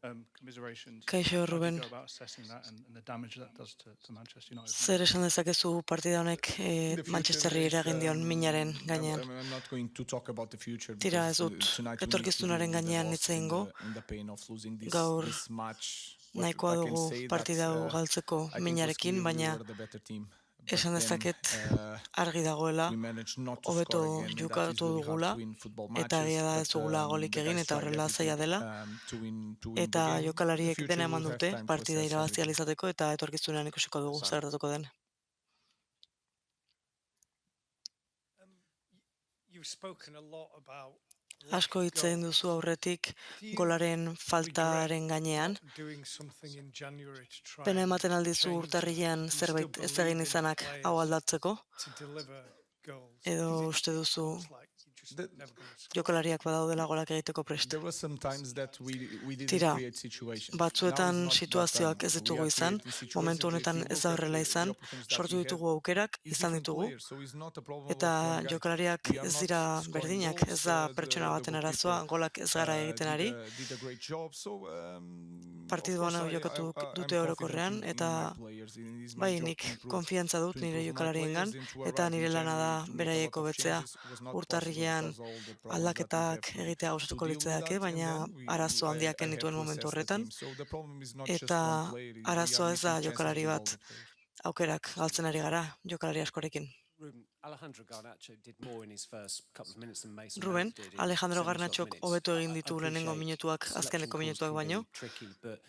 Commiserations. Kaixo, How do you Ruben, go about assessing that and the damage that does to Manchester United from zer this? esan dezakezu partida honek In the future, Manchesterri eragin dion minaren gainean? I'm not going to talk about the future Tira, because ez dut tonight we need to deal etorkizunaren with the gainean hitz loss egingo, in the pain of losing gaur this match. What nahikoa I can dugu say that partida hau galtzeko I think was minarekin, clear we baina were the better team, but esan then dezaket argi dagoela, we managed not to hobeto score again, and that is jokatu really hard dugula, to win football eta egia matches. da ez But dugula golik the egin, guys eta tried horrela zaila everything dela, to win the eta game. In the jokalariek future, dena we'll eman have dute time to partida assess irabazi ahal everything. izateko, eta etorkizunean ikusiko dugu zer gertatuko den. You've spoken a lot about Asko hitz egin duzu aurretik golaren faltaren gainean, doing something in January to try pena and ematen aldizu change that. urtarrilean Do you still zerbait ez believe egin in the izanak hau players aldatzeko, to deliver goals? edo Is it uste duzu just like you're just The- never going to score? jokalariak badaudela golak egiteko prest. There were some times that we didn't Tira, create situations. Now batzuetan it's not that time. situazioak ez We ditugu are izan, creating situations. momentu If honetan you ez look da at horrela the izan, opportunities that sortu we had, ditugu aukerak, is izan different ditugu, players, so it's not a problem eta of one guy. jokalariak We are ez not dira scoring berdinak, ez goals. da pertsona The baten arazoa, goalkeeper golak ez gara egiten ari, did a great job. So of partiduan course hau jokatu I'm dute confident orokorrean, in eta my players. It is my bai, job nik konfiantza to dut nire improve my jokalariengan, players and to eta arrive in nire lana da January to make a beraiek lot of hobetzea. changes. Was not possible Urtarrilean because all the problems that we have aldaketak egitea to gustatuko deal with litzaidake, that, and baina then arazo handiak I had genituen to momentu assess the horretan, team. So the problem is not just eta one player. We are arazoa ez da missing chances jokalari with all bat the players. aukerak galtzen ari gara, jokalari askorekin. Ruben, Alejandro Garnacho did more in his first couple of minutes than Mason Ruben, Mount did in Alejandro 70-odd Garnachok minutes. hobeto egin I ditu lehenengo appreciate minutuak selection azkeneko calls minutuak can baino. be tricky, but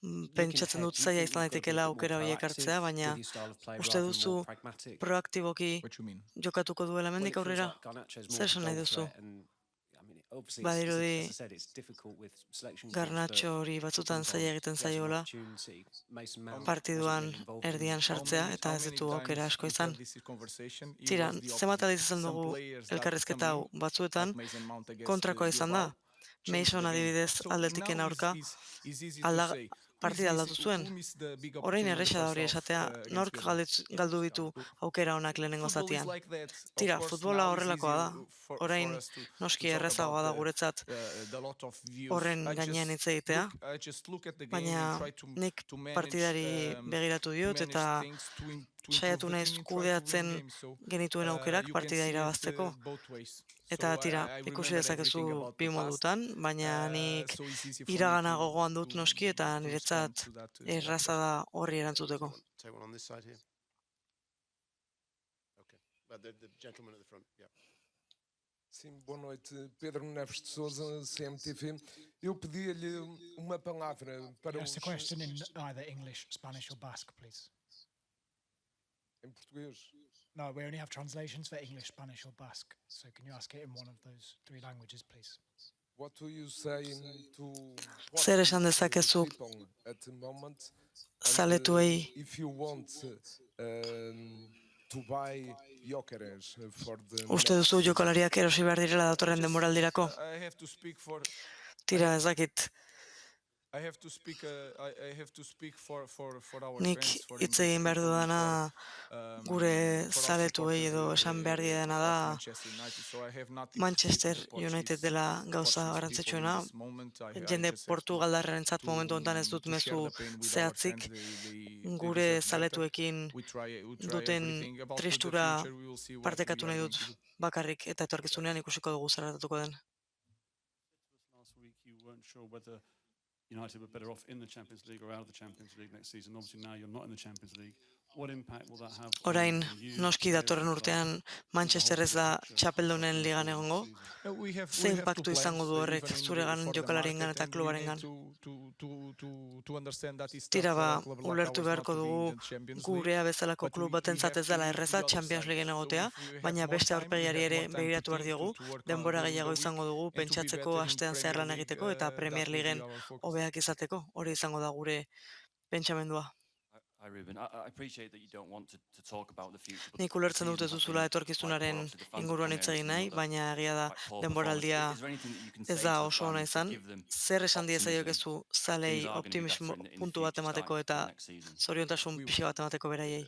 looking Pentsatzen ahead, dut do you zaila think izan you've got to be a daitekeela bit more aukera horiek proactive hartzea, baina with your style of play uste rather than more duzu pragmatic? proaktiboki What you mean? jokatuko duela Well, mendik it feels aurrera? like Garnacho's more Zer of a esan nahi goal duzu? threat, and I mean, obviously, Badirudi as I said, it's difficult with selection calls, Garnacho but hori batzutan sometimes zaila egiten he has an zaiola opportunity. Mason Mount wasn't partiduan really involved erdian sartzea eta How ez many ditu aukera times asko we izan. had this conversation? It Tira, was the zenbat opposite. aldiz izan Some dugu players that elkarrizketa come hau in, batzuetan like Mason Mount against kontrakoa izan da. Bilbao, changed Mason the game. adibidez So aldetiken now aurka is easy to alda, say partida aldatu zuen. who missed the big Orain opportunity in the erresa da first hori half esatea, against nork Bilbao. galdu ditu aukera honak lehenengo Football is zatian. like that. Of Tira, course, futbola now is horrelakoa easier da. for Orain us to noski talk errezagoa about da guretzat the lot of views. horren gainean hitz egitea, I just look at the game baina and try nik to manage partidari begiratu diot eta things to improve saiatu the naiz team and try to win kudeatzen games. So genituen aukerak you can partida see it irabazteko. both ways. Eta So tira, I ikusi remember dezakezu everything about bi the past. modutan, baina nik So it's easy for me iragana gogoan dut noski eta to respond niretzat to that. erraza da horri erantzuteko. Take one on this side here. Okay. But the gentleman at the front, yeah. Sim, boa noite. Pedro Neves de Sousa, CMTV. Eu pedia-lhe uma palavra para Ask the os... question in either English, Spanish or Basque, please. Em português. No, we only have translations for English, Spanish or Basque. So can you ask it in one of those three languages, please? What do you say to Zer esan dezakezu people at the moment? zaletuei If you want to buy Gyökeres for the uste duzu jokalariak erosi behar direla datorren denboraldirako? I have to speak for Tira, ez dakit, I have to speak. I have to speak for our nik fans. For hitz egin behar dudana gure for our zaletuei edo supporters, esan behar diedana of da Manchester United. So I have nothing to Manchester speak to the United Portuguese- dela gauza Portuguese garrantzitsuena. people in this moment. I Jende just have Portugaldarrentzat momentu honetan ez dut to share mezu the pain with our zehatzik fans. They gure deserve better. zaletuekin We try duten everything. About the tristura future, we will see what partekatu we are nahi going dut to do. bakarrik eta etorkizunean ikusiko dugu zer gertatuko den. Last week you weren't sure whether United were better off in the Champions League or out of the Champions League next season. Obviously now you're not in the Champions League. What impact will that have Orain, on you, noski players, datorren the club, urtean and the Manchester whole ez da picture txapeldunen going ligan forward egongo. next season? We have Ze to impactu plan, izango du horrek even zuregan for the jokalarengan market, eta and we need klubarengan? to understand that it's Tira tough for ba, a club like ulertu ours beharko not to be in dugu the Champions League, gurea bezalako but klub we batentzat have ez dela to look to erreza the other Champions side. Leagueen So egotea, if we have baina more beste time, we aurpegiari have ere more time begiratu behar to diogu, think, to work denbora during the gehiago week, izango dugu and to be pentsatzeko better in astean Premier zehar lan League. egiteko eta Premier That will be Leagueen our focus. hobeak izateko, hori izango da gure pentsamendua. Hi, Ruben. I appreciate that you don't want to talk about the future. but Nik the ulertzen dut season ez has duzula been etorkizunaren quite poor. Obviously, the fans have inguruan come hitz here and egin seen nahi, another baina egia da quite poor denboraldia performance. Is there anything that you can ez say da to the oso ona fans to izan. give them Zer esan diezaiokezu optimism? zalei Things are going to be optimismo better in the puntu bat future emateko starting eta from next season. zoriontasun pixi bat emateko beraiei.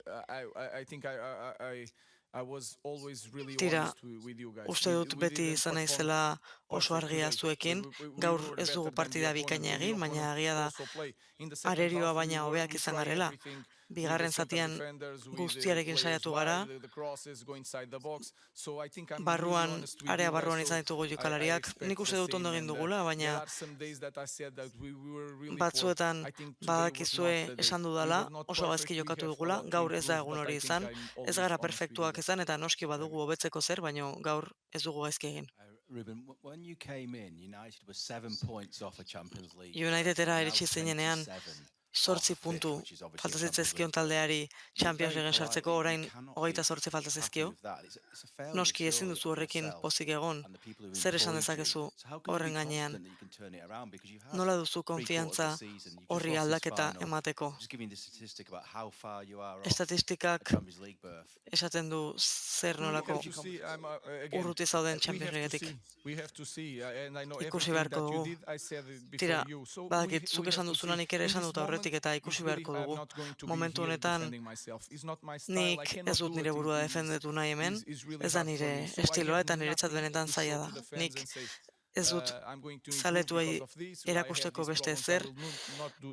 I think I I was always really Tira, honest with you guys. uste dut We beti didn't izan perform naizela oso perfect argia today. zuekin, We gaur were ez dugu better than the partida opponent, bikaina and the egin, baina opponent agia da also play. In the second arerioa half, baina hobeak izan try garela. everything with the Bigarren central zatian defenders, with the guztiarekin players saiatu gara, wide, the crosses go inside the box. So I think I'm really barruan, honest with area you guys. barruan So izan ditugu I jokalariak, expect nik uste the dut ondo same, egin and dugula, there baina are some days that I said that we were really poor. batzuetan I think today was not badakizue the day. esan We dudala, were not oso perfect, gaizki we jokatu have a dugula, lot to gaur ez da improve, egun but hori I think izan, I'm ez always gara honest with you perfektuak guys. izan, eta noski badugu hobetzeko zer, baina gaur ez dugu gaizki egin. Ruben, when you came in, United was 7 points off a Champions League. Unitedera Now iritsi zinenean, 27 zortzi off fifth, puntu which is obviously falta a Champions zitzaizkion League berth. taldeari Champions Very League sartzeko, politely, orain you cannot hogeita be zortzi falta happy zaizkio. with that. It's a failure, Noski ezin surely, duzu of horrekin yourself pozik egon, and the people who zer esan employed you. dezakezu So how can you horren be gainean, confident that you can turn it around? Because you've had nola duzu 3 quarters of the konfiantza season, you just horri lost this aldaketa final. emateko. Just giving the statistic about how far you are off a Estatistikak Champions League berth. esaten du zer We nolako have to see, again, urruti zauden we Champions have to Leaguetik. see. We have to see, and I know Ikusi everything beharko that you dugu. did, I said it before Tira, you. So badakit zuk we esan have to duzuna see. nik ere In esan this dut aurretik moment, eta ikusi it's really, beharko I'm dugu. not going to be Momentu here honetan defending myself. It's not my style. I nik cannot ez dut do nire it. burua defendetu nahi hemen, It's really ez da hard for nire me. So I estiloa have eta niretzat nothing benetan to zaila show da. to the fans Nik and say, ez dut I'm going to improve zaletuei because of this, or I have erakusteko these beste problems, I ezer, will not do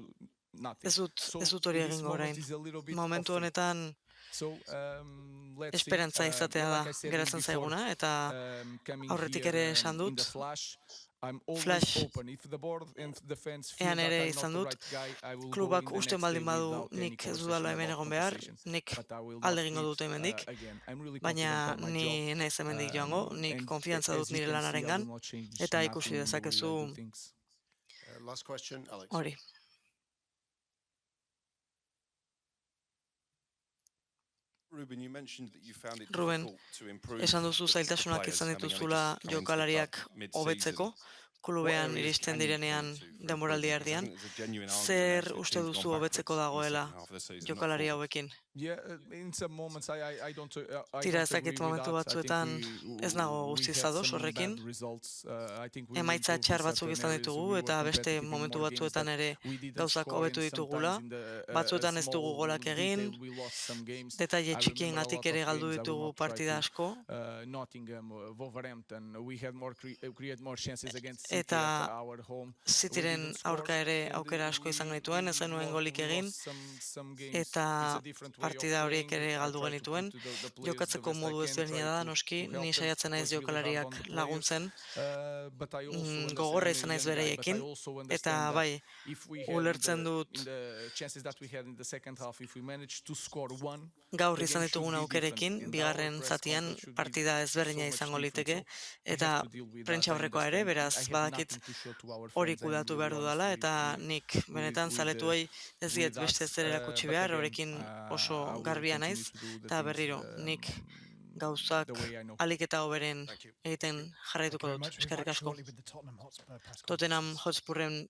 nothing. ez dut hori in this egingo moment orain. is a little bit Momentu of faith. honetan So, let's see. esperantza izatea da Like I said geratzen before, zaiguna, eta coming aurretik here, ere esan in dut, the Flash, I'm always Flash open. If the board and the fans feel ean that ere I'm not izan the dut, right guy, I will go klubak in the uste next day baldin badu without any nik ez conversation dudala hemen about egon behar, compensation. nik But I will alde not egingo quit, dut hemendik, again. I'm really baina confident on my job. ni naiz hemendik joango, nik And konfiantza as dut you nire can see, I lanarengan, will not change eta nothing ikusi in the way I dezakezu do things. Last question, Alex. hori. Ruben, you mentioned that you found it Ruben, difficult to improve esan duzu the zailtasunak players izan having only dituzula just come into the jokalariak club mid-season. hobetzeko, What klubean areas iristen can you direnean point to for denboraldi improvement? Because I erdian, think there's a genuine argument zer actually uste teams duzu gone hobetzeko backwards in the dagoela second half of the season, not jokalari forwards. hauekin? Yeah, in some moments I don't Tira, I ez don't dakit agree with momentu that. I batzuetan think ez nago we guztiz had ados some horrekin. bad results. I think we Emaitza improved in txar batzuk certain izan areas. ditugu We were eta beste competitive in momentu more games batzuetan that ere we didn't gauzak score, hobetu and ditugula, sometimes in the batzuetan ez dugu small golak egin, detail we lost some games. detaile I remember a txikiengatik lot ere of galdu games. I will ditugu not try partida to asko, Nottingham, Wolverhampton. We had more create more chances against City eta at our home. We Cityren didn't score, aurka ere and aukera asko izan we genituen, ez genuen golik we egin, lost some games. It's eta a different way of partida horiek playing. ere I galdu try to genituen. put the players the Jokatzeko best I modu can, ezberdina try da, to noski, help ni them. saiatzen Of naiz course, really hard jokalariak on the players. laguntzen, But I also understand gogorra I'm a izan naiz young guy, but I beraiekin, also eta understand that bai, if we had ulertzen in dut the chances that we had in the second half, if we managed to score one, gaur the izan game should ditugun be aukerekin, different, and bigarren our press zatian conference should be partida ezberdina so much izango different. liteke, So we eta have to deal with that. prentsa I aurrekoa ere, understand. beraz I have badakit nothing to show to our hori fans. I'm kudatu really behar honest dudala, eta nik benetan with zaletuei ez diet that. beste zer erakutsi But behar, again, horrekin oso I will garbia continue naiz, to do the eta things, berriro, nik gauzak the way I know. alik eta hoberen Thank you. egiten Thank jarraituko you very dut, much. We're eskerrik back asko. shortly with the Tottenham Hotspur press Tottenham conference. Hotspurren